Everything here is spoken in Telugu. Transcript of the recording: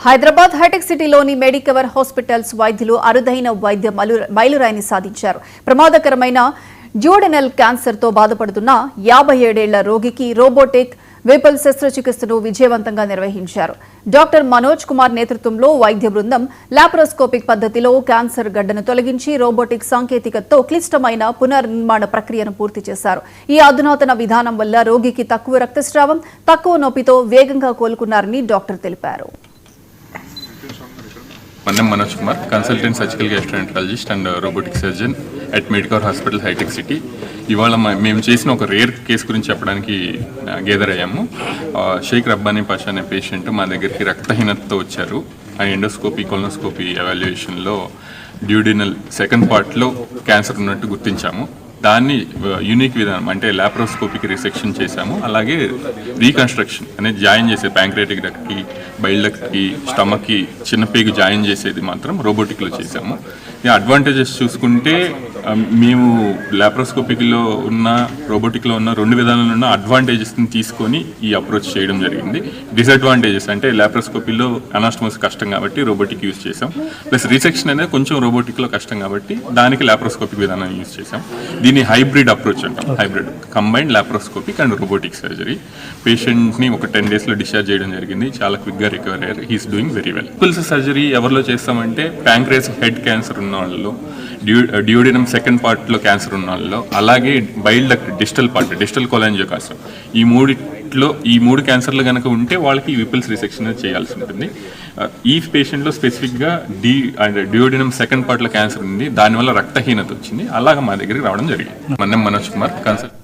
హైదరాబాద్ హైటెక్ సిటీలోని మెడికవర్ హాస్పిటల్స్ వైద్యులు అరుదైన వైద్య మైలురాయిని సాధించారు. ప్రమాదకరమైన డ్యూడెనల్ క్యాన్సర్తో బాధపడుతున్న 57 ఏళ్ల రోగికి రోబోటిక్ వేపల్ శస్త్రచికిత్సను విజయవంతంగా నిర్వహించారు. డాక్టర్ మనోజ్ కుమార్ నేతృత్వంలో వైద్య బృందం లాప్రోస్కోపిక్ పద్ధతిలో క్యాన్సర్ గడ్డను తొలగించి రోబోటిక్ సాంకేతికతతో క్లిష్టమైన పునర్నిర్మాణ ప్రక్రియను పూర్తి చేశారు. ఈ అధునాతన విధానం వల్ల రోగికి తక్కువ రక్తస్రావం, తక్కువ నొప్పితో వేగంగా కోలుకున్నారని డాక్టర్ తెలిపారు. Manoj Kumar, consultant surgical gastroenterologist and robotic surgeon at Medicor Hospital, High-Tech City. ఇవాళ మేము చేసిన ఒక రేర్ కేసు గురించి చెప్పడానికి గేదర్ అయ్యాము. షేక్ రబ్బానీ పాషా అనే పేషెంట్ మా దగ్గరికి రక్తహీనతతో వచ్చారు. ఆ ఎండోస్కోపీ కొలనోస్కోపీ ఎవాల్యుయేషన్లో డ్యూడినల్ సెకండ్ పార్ట్లో క్యాన్సర్ ఉన్నట్టు గుర్తించాము. దాన్ని యూనిక్ విధానం అంటే లాప్రోస్కోపిక్ రిసెక్షన్ చేశాము. అలాగే రీకన్స్ట్రక్షన్ అనేది జాయిన్ చేసే ప్యాంక్రియాటిక్ డక్ట్కి, బైల్ డక్ట్కి, స్టమక్కి చిన్న పేగు జాయిన్ చేసేది మాత్రం రోబోటిక్లో చేశాము. ఈ అడ్వాంటేజెస్ చూసుకుంటే మేము లాప్రోస్కోపిక్లో ఉన్న రోబోటిక్లో ఉన్న రెండు విధానాలు ఉన్న అడ్వాంటేజెస్ని తీసుకొని ఈ అప్రోచ్ చేయడం జరిగింది. డిసడ్వాంటేజెస్ అంటే లాప్రోస్కోపీలో అనాస్టమోస్ కష్టం కాబట్టి రోబోటిక్ యూజ్ చేసాం. ప్లస్ రీసెక్షన్ అనేది కొంచెం రోబోటిక్లో కష్టం కాబట్టి దానికి లాప్రోస్కోపిక్ విధానాన్ని యూజ్ చేసాం. దీన్ని హైబ్రిడ్ అప్రోచ్ అంటాం. Hybrid combined laparoscopic and robotic surgery. పేషెంట్ని ఒక 10 daysలో డిశ్చార్జ్ చేయడం జరిగింది. చాలా క్విక్గా రికవర్ అయ్యారు. He's doing very well. పుల్స్ సర్జరీ ఎవరిలో చేస్తామంటే ప్యాంక్రియాస్ హెడ్ క్యాన్సర్ ఉన్న వాళ్ళలో, డ్యూడినం సెకండ్ పార్ట్లో క్యాన్సర్ ఉన్న వాళ్ళలో, అలాగే bile duct distal part, distal cholangiocarcinoma, ఈ మూడు క్యాన్సర్లు కనుక ఉంటే వాళ్ళకి విపుల్స్ రిసెక్షన్ చేయాల్సి ఉంటుంది. ఈ పేషెంట్లో స్పెసిఫిక్గా డ్యూడినం సెకండ్ పార్ట్లో క్యాన్సర్ ఉంది. దానివల్ల రక్తహీనత వచ్చింది. అలాగా మా దగ్గరికి రావడం జరిగింది. మనోజ్ కుమార్, కన్సల్ట్.